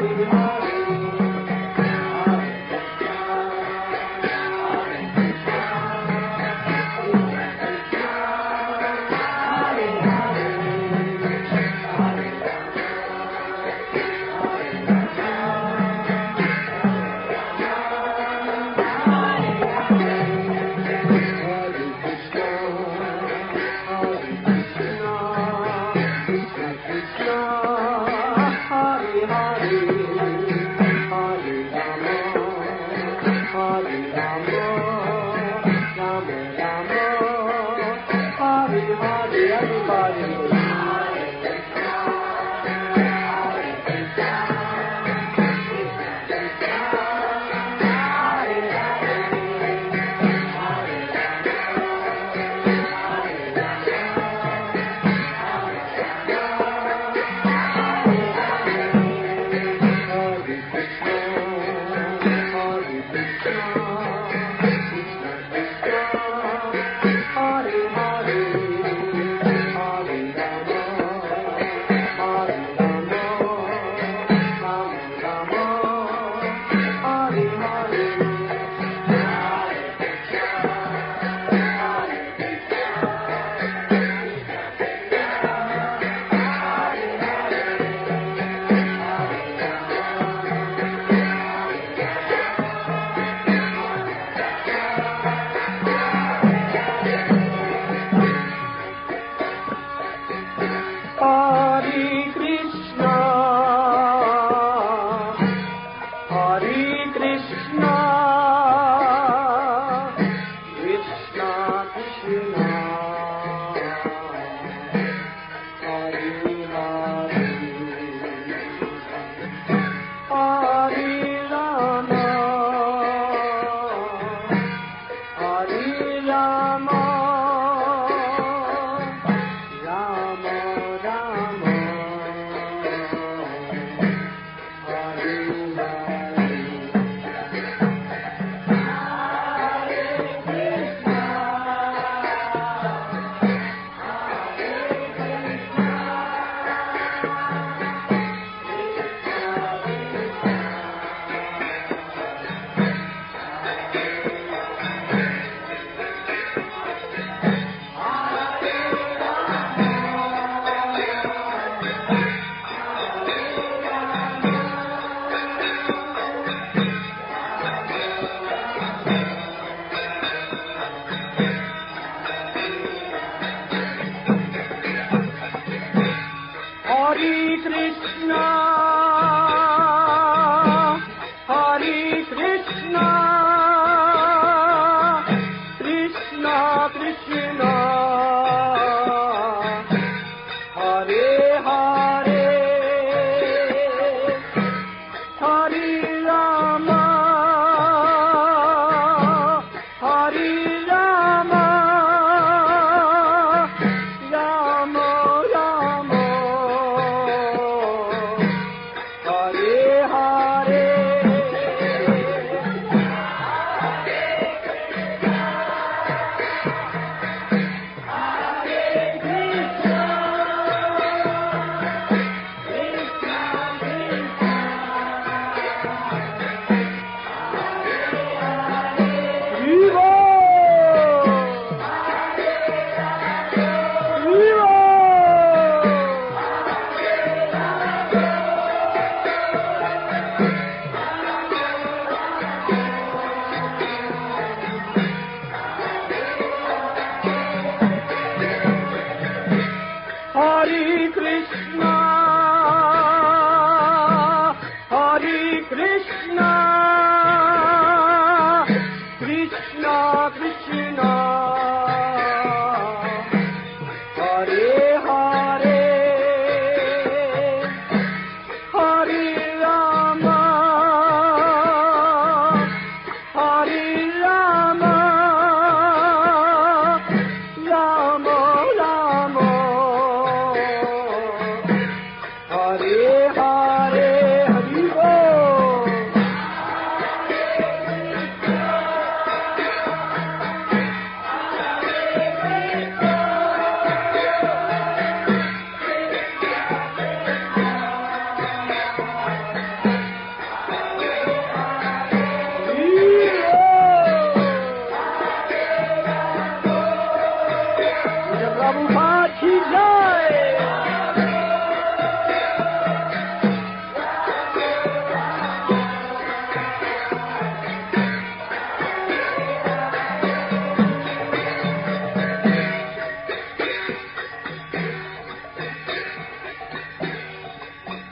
Hare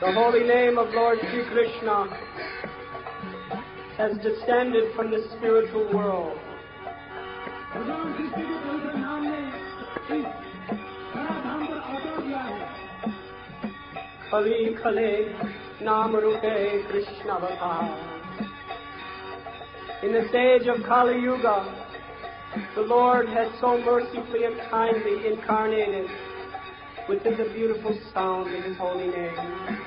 The holy name of Lord Sri Krishna has descended from the spiritual world. Kali Kale Nam Rupe Krishna Avatar. In this age of Kali Yuga, the Lord has so mercifully and kindly incarnated within the beautiful sound of His holy name.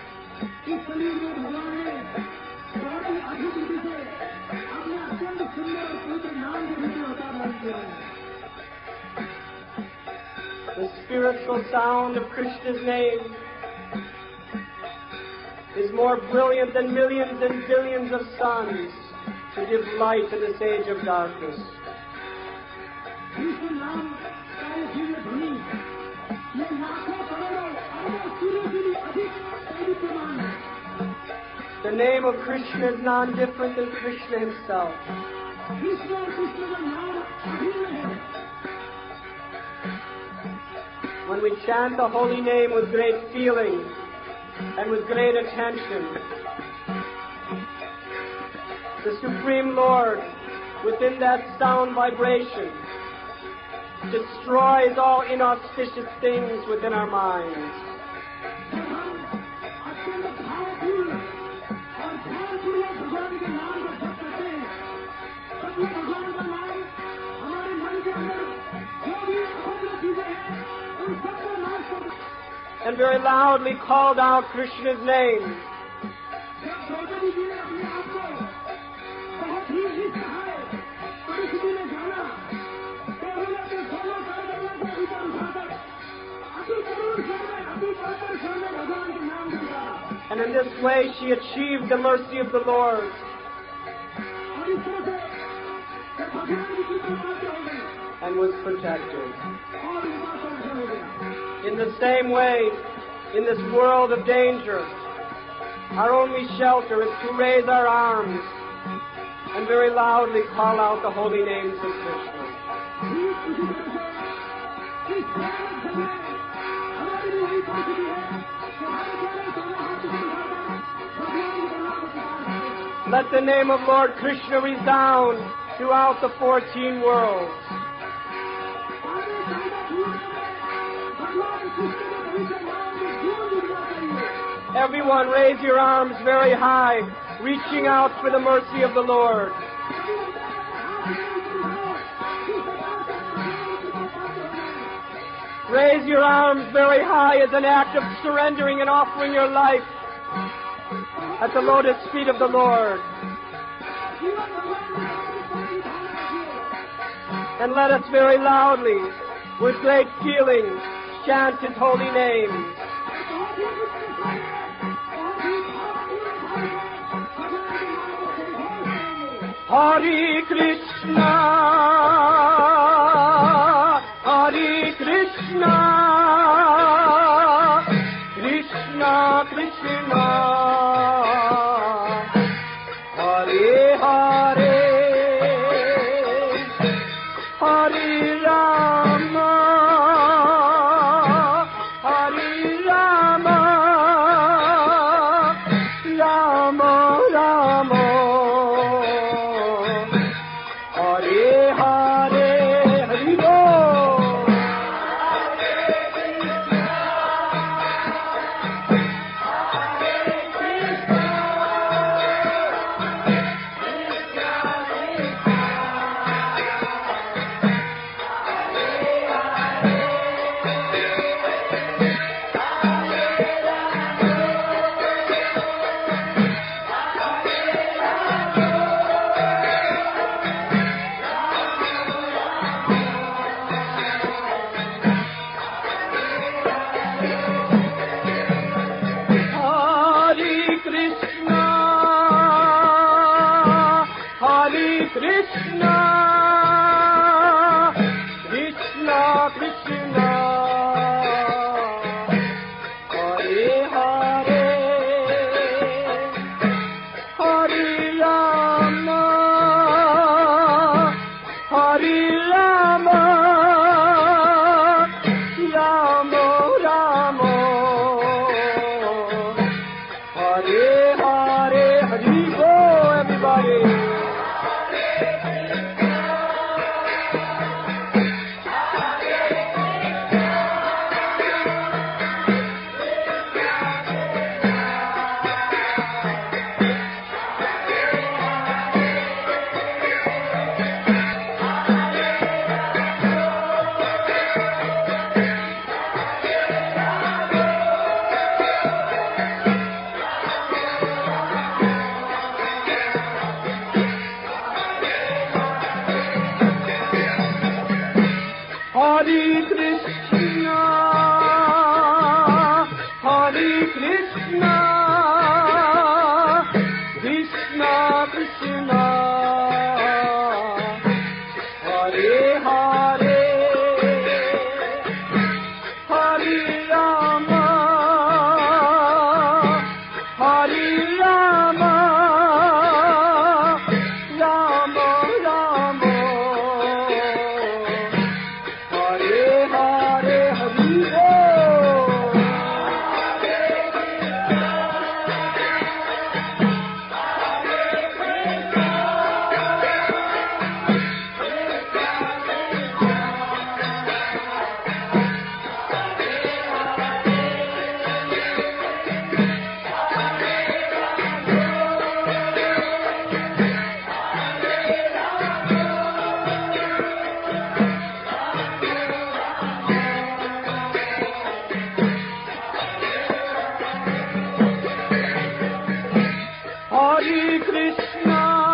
The spiritual sound of Krishna's name is more brilliant than millions and billions of suns to give light to this age of darkness. The name of Krishna is none different than Krishna himself. When we chant the holy name with great feeling and with great attention, the Supreme Lord, within that sound vibration, destroys all inauspicious things within our minds. And very loudly called out Krishna's name. And in this way she achieved the mercy of the Lord. And was protected. In the same way, in this world of danger, our only shelter is to raise our arms and very loudly call out the holy names of Krishna. Let the name of Lord Krishna resound throughout the 14 worlds. Everyone raise your arms very high, reaching out for the mercy of the Lord. Raise your arms very high as an act of surrendering and offering your life at the lotus feet of the Lord. And let us very loudly, with great feeling, chant His holy name. Hare Krishna, Hare Krishna, Krishna Krishna, Hare Hare, Hare Rama, Hare Rama, Rama Rama. Krishna,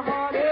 Hare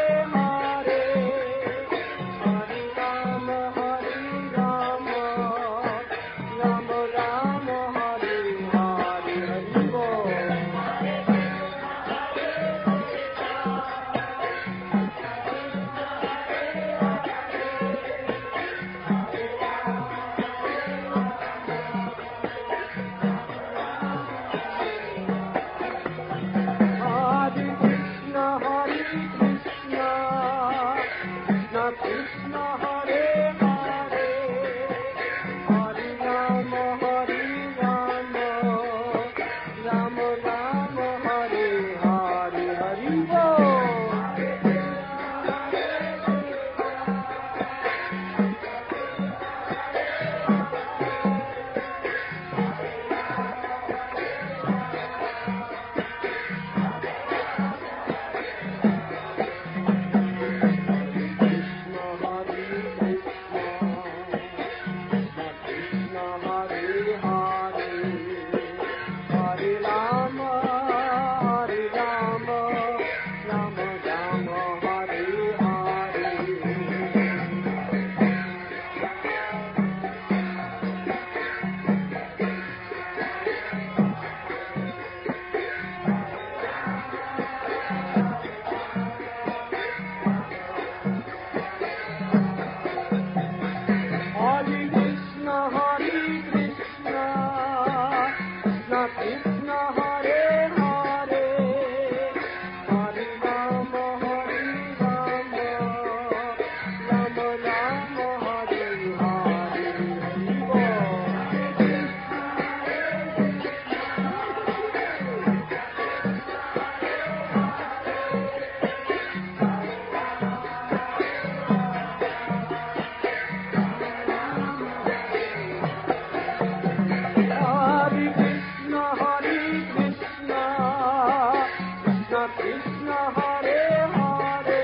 Krishna, Hare Hare,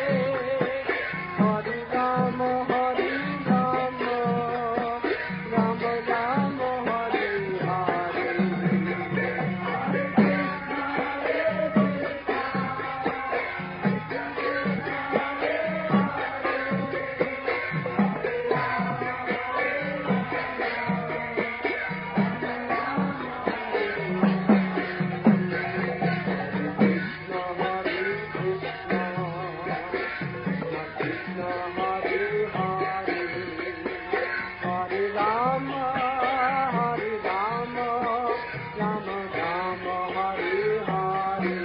Hare Rama, Hare Rama, Rama Rama, Hare Hare.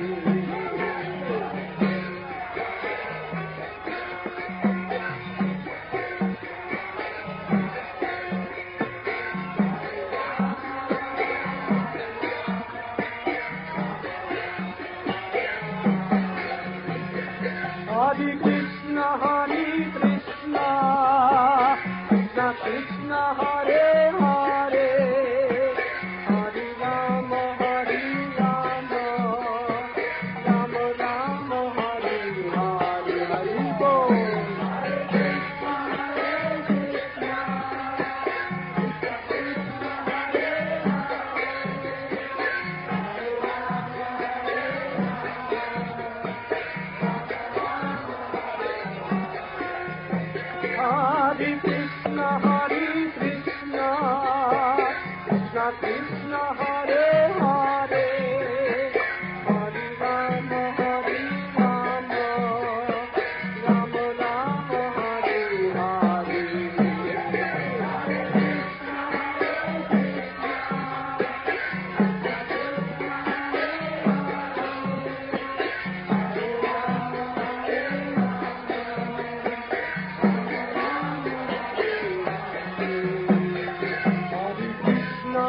Hare Krishna, Hare Krishna, Krishna Krishna, Hare Hare, Hare Rama, Hare Rama, Rama Rama, Hare Hare. Hare Bol. Hare Krishna, Hare Krishna, Krishna Krishna, Hare Hare, Hare Rama, Hare Hare Krishna, Hare Krishna, Krishna Krishna, Hare Hare, Hare Rama, Hare Rama, Rama Rama, Hare Hare. Hare Krishna,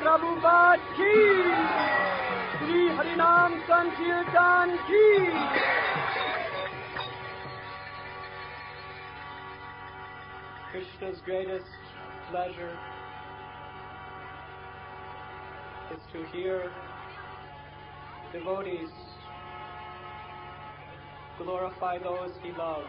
Prabhupada ki, Sri Harinam Sankirtan ki. Krishna's greatest pleasure is to hear devotees glorify those he loves.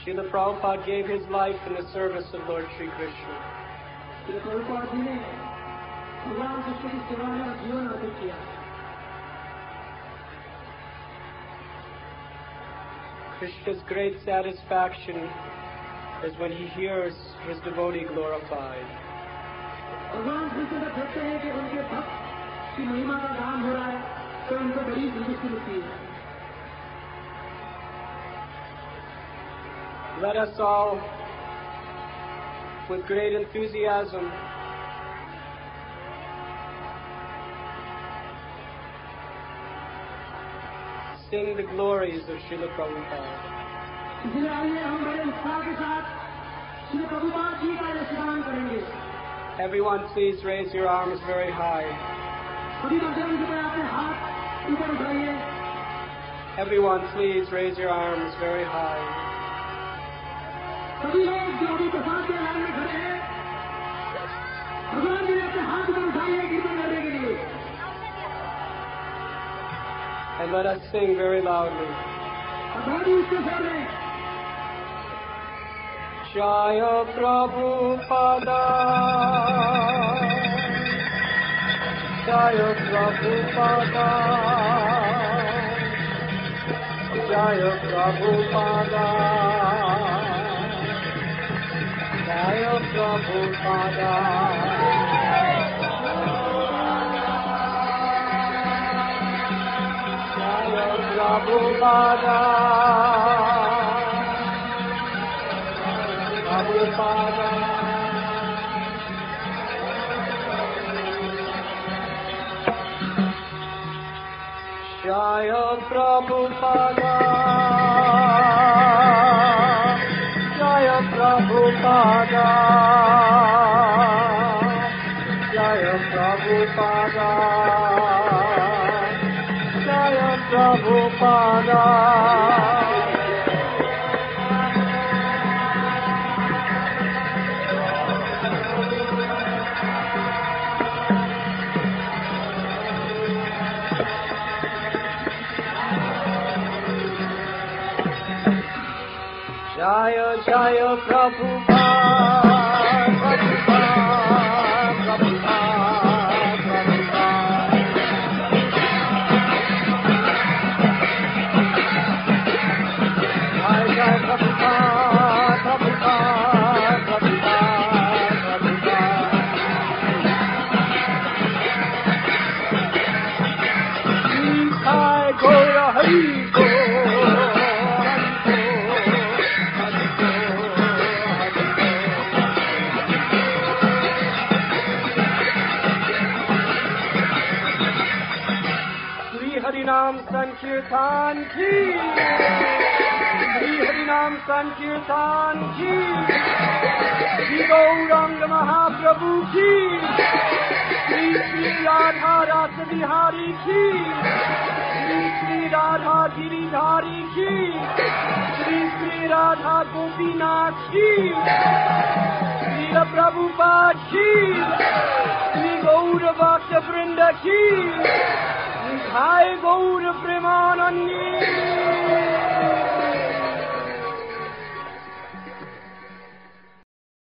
Srila Prabhupada gave his life in the service of Lord Sri Krishna. Krishna's great satisfaction is when he hears his devotee glorified. Let us all, with great enthusiasm, sing the glories of Srila Prabhupada. Everyone please raise your arms very high. Everyone please raise your arms very high. And let us sing very loudly. Jaya Prabhupada, Jaya Prabhupada, Jaya Prabhupada, Jaya Prabhupada. Prabhupada, Prabhupada, Jaya Prabhupada, Jaya Prabhupada, Jaya Prabhupada. Prabhupada. Jaya Jaya Prabhupada, Prabhupada, Prabhupada. Harinam Sankirtan ki, Shri Harinam Sankirtan ki, Shri Gauranga Mahaprabhu ki, Shri Shri Radha Rasa Bihari ki, Shri Shri Radha Giridhari ki, Shri Shri Radha Gopinath ki, Shri Prabhupada ki, Shri Gaura Bhakta Vrinda ki, Jai Gaura Premanandi.